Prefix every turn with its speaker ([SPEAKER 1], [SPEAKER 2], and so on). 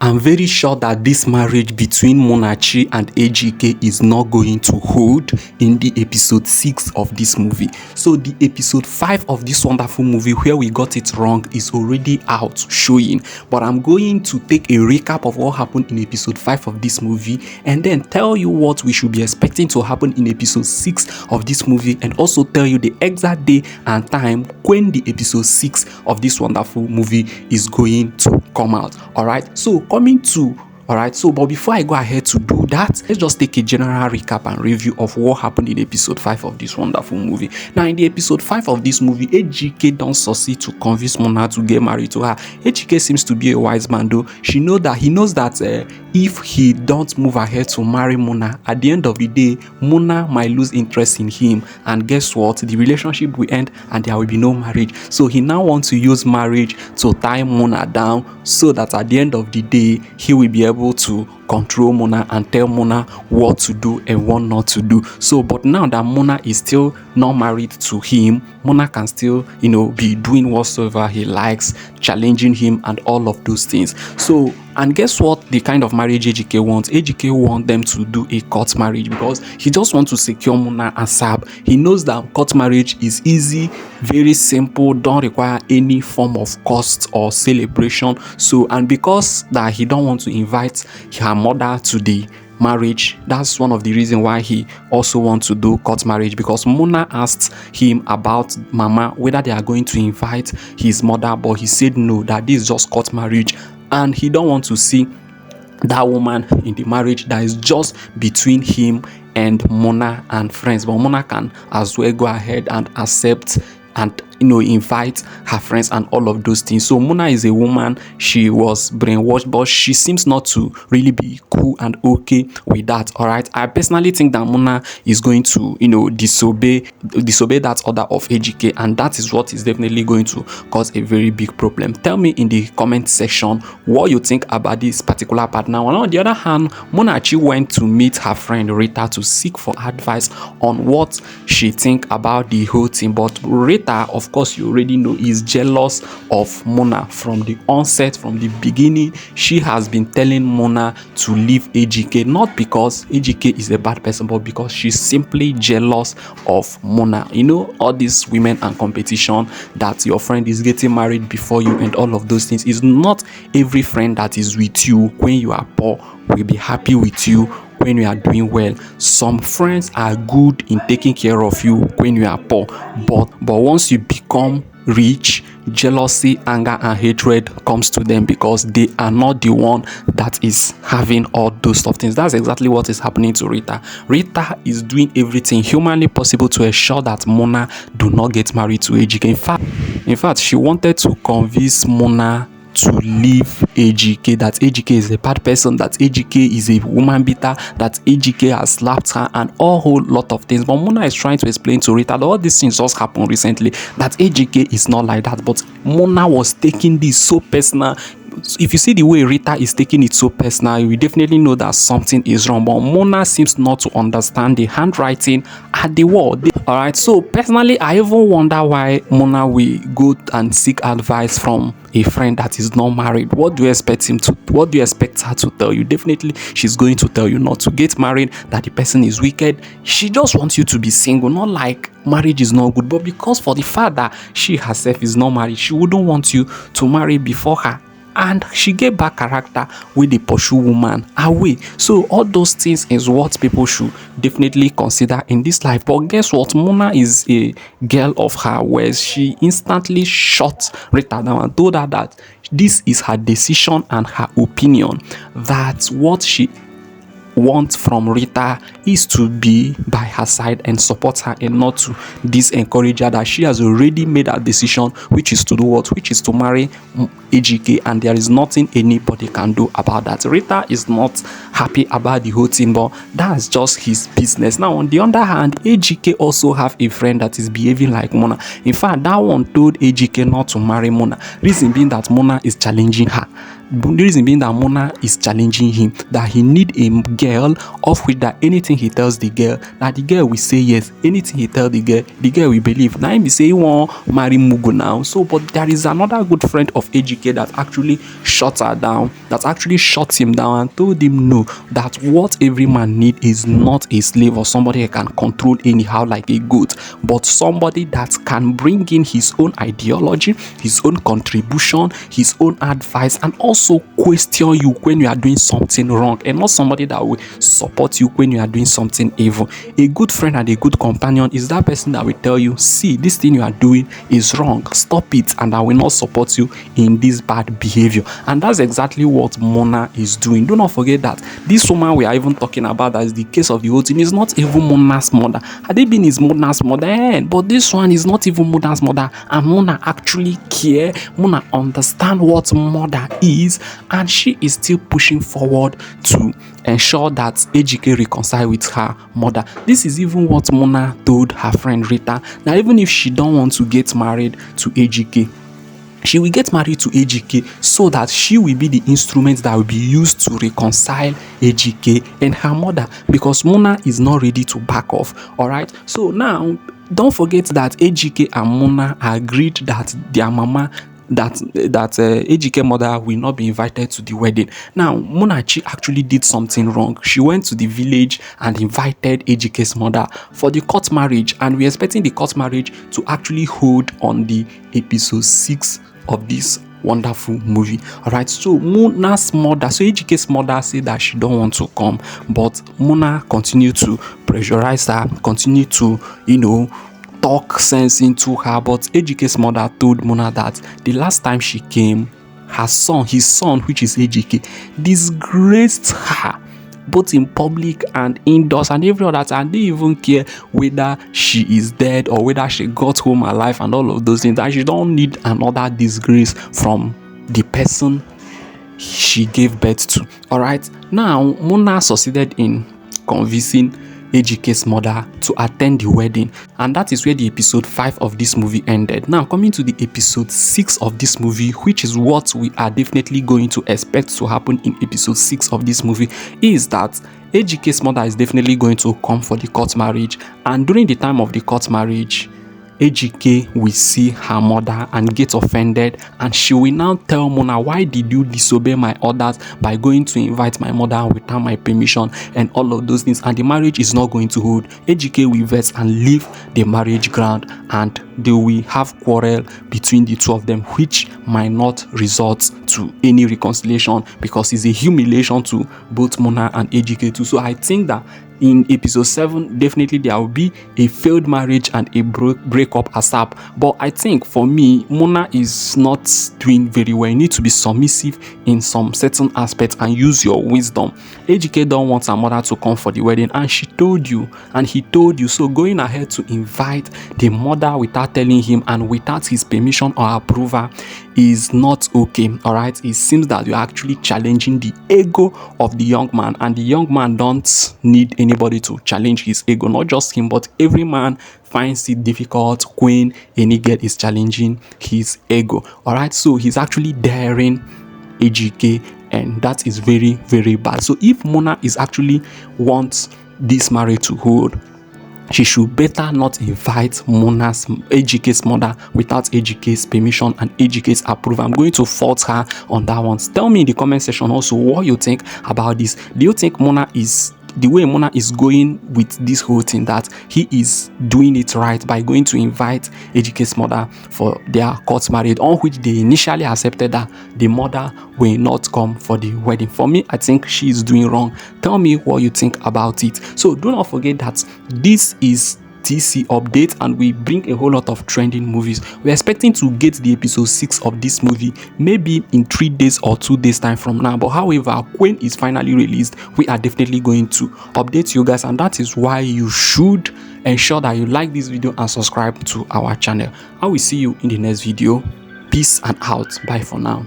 [SPEAKER 1] I'm very sure that this marriage between Munachi and AGK is not going to hold in the episode 6 of this movie. So the episode 5 of this wonderful movie where we got it wrong is already out showing. But I'm going to take a recap of what happened in episode 5 of this movie and then tell you what we should be expecting to happen in episode 6 of this movie, and also tell you the exact day and time when the episode 6 of this wonderful movie is going to come out. Alright, so but before I go ahead to do that, let's just take a general recap and review of what happened in episode 5 of this wonderful movie. Now, in the episode 5 of this movie, AGK don't succeed to convince Mona to get married to her. AGK seems to be a wise man though. He knows that if he don't move ahead to marry Mona, at the end of the day, Mona might lose interest in him. And guess what? The relationship will end and there will be no marriage. So he now wants to use marriage to tie Mona down so that at the end of the day, he will be able to control Mona and tell Mona what to do and what not to do. So, but now that Mona is still not married to him, Mona can still, be doing whatsoever he likes, challenging him and all of those things. So, and guess what? The kind of marriage AGK wants. AGK wants them to do a court marriage because he just wants to secure Mona ASAP. He knows that court marriage is easy, very simple, don't require any form of cost or celebration. So, and because that he don't want to invite her mother to the marriage, that's one of the reasons why he also wants to do court marriage, because Mona asked him about Mama whether they are going to invite his mother, but he said no, that this is just court marriage and he don't want to see that woman in the marriage that is just between him and Mona and friends. But Mona can as well go ahead and accept and invite her friends and all of those things. So Mona is a woman, she was brainwashed, but she seems not to really be cool and okay with that. All right, I personally think that Mona is going to disobey that order of AGK, and that is what is definitely going to cause a very big problem. Tell me in the comment section what you think about this particular part. Now, on the other hand, Mona actually went to meet her friend Rita to seek for advice on what she think about the whole thing. But Rita, of course, you already know, is jealous of Mona from the onset, from the beginning. She has been telling Mona to leave AGK, not because AGK is a bad person, but because she's simply jealous of Mona. All these women and competition, that your friend is getting married before you and all of those things. Is not every friend that is with you when you are poor will be happy with you when you are doing well. Some friends are good in taking care of you when you are poor, but once you become rich, jealousy, anger and hatred comes to them because they are not the one that is having all those stuff things. That's exactly what is happening to Rita. Rita is doing everything humanly possible to ensure that Mona do not get married to AGK. In fact, she wanted to convince Mona to leave AGK, that AGK is a bad person, that AGK is a woman beater, that AGK has slapped her and a whole lot of things. But Mona is trying to explain to Rita that all these things just happened recently, that AGK is not like that. But Mona was taking this so personal. If you see the way Rita is taking it so personal, you will definitely know that something is wrong. But Mona seems not to understand the handwriting at the wall. Alright, so personally, I even wonder why Mona will go and seek advice from a friend that is not married. What do you expect her to tell you? Definitely, she's going to tell you not to get married, that the person is wicked. She just wants you to be single, not like marriage is not good, but because for the fact that she herself is not married, she wouldn't want you to marry before her. And she gave back character with the pursue woman away. So all those things is what people should definitely consider in this life. But guess what? Mona is a girl of her words. She instantly shut Rita down and told her that this is her decision and her opinion, that what she want from Rita is to be by her side and support her, and not to disencourage her, that she has already made her decision, which is to do what? Which is to marry AGK, and there is nothing anybody can do about that. Rita is not happy about the whole thing, but that's just his business. Now, on the other hand, AGK also have a friend that is behaving like Mona. In fact, that one told AGK not to marry Mona, reason being that Mona is challenging her, The reason being that Mona is challenging him, that he need a girl of which that anything he tells the girl, that the girl will say yes. Anything he tell the girl will believe. Now he be say he won't marry Mugu now. So, but there is another good friend of AGK that actually shut her down, that actually shut him down and told him no, that what every man need is not a slave or somebody he can control anyhow like a goat, but somebody that can bring in his own ideology, his own contribution, his own advice, and also question you when you are doing something wrong, and not somebody that will support you when you are doing something evil. A good friend and a good companion is that person that will tell you, see, this thing you are doing is wrong, stop it, and I will not support you in this bad behavior. And that's exactly what Mona is doing. Do not forget that this woman we are even talking about, that is the case of the whole thing, is not even Mona's mother. Had it been his Mona's mother, but this one is not even Mona's mother, and Mona actually care. Mona understand what mother is, and she is still pushing forward to ensure that AGK reconcile with her mother. This is even what Mona told her friend Rita, that even if she don't want to get married to AGK, she will get married to AGK so that she will be the instrument that will be used to reconcile AGK and her mother, because Mona is not ready to back off. All right, so now don't forget that AGK and Mona agreed that their mama, that AGK mother will not be invited to the wedding. Now Munachi actually did something wrong. She went to the village and invited AGK's mother for the court marriage, and we're expecting the court marriage to actually hold on the episode 6 of this wonderful movie. All right, so Muna's mother, so AGK's mother said that she don't want to come, but Muna continued to pressurize her, continue to talk sense into her. But AGK's mother told Mona that the last time she came, his son, which is AGK, disgraced her both in public and indoors and every other time. They even care whether she is dead or whether she got home alive and all of those things, that she don't need another disgrace from the person she gave birth to. All right, now Mona succeeded in convincing AGK's mother to attend the wedding, and that is where the episode 5 of this movie ended. Now coming to the episode 6 of this movie, which is what we are definitely going to expect to happen in episode 6 of this movie, is that AGK's mother is definitely going to come for the court marriage, and during the time of the court marriage, AGK will see her mother and get offended, and she will now tell Mona, why did you disobey my orders by going to invite my mother without my permission and all of those things, and the marriage is not going to hold. AGK will vex and leave the marriage ground, and they will have quarrel between the two of them, which might not result to any reconciliation, because it's a humiliation to both Mona and AGK too. So I think that in episode 7, definitely there will be a failed marriage and a breakup ASAP. But I think for me, Mona is not doing very well. You need to be submissive in some certain aspects and use your wisdom. AGK don't want her mother to come for the wedding, and she told you and he told you. So going ahead to invite the mother without telling him and without his permission or approval is not okay. All right, it seems that you're actually challenging the ego of the young man, and the young man don't need anybody to challenge his ego. Not just him, but every man finds it difficult when any girl is challenging his ego. All right, so he's actually daring AGK, and that is very, very bad. So if Mona is actually wants this marriage to hold, she should better not invite AGK's mother without AGK's permission and AGK's approval. I'm going to fault her on that one. Tell me in the comment section also what you think about this. Do you think Mona is the way Mona is going with this whole thing, that he is doing it right by going to invite AGK's mother for their court marriage, on which they initially accepted that the mother will not come for the wedding? For me, I think she is doing wrong. Tell me what you think about it. So do not forget that this is TC update, and we bring a whole lot of trending movies. We're expecting to get the episode 6 of this movie maybe in 3 days or 2 days time from now, but however, when it's finally released, we are definitely going to update you guys, and that is why you should ensure that you like this video and subscribe to our channel. I will see you in the next video. Peace and out. Bye for now.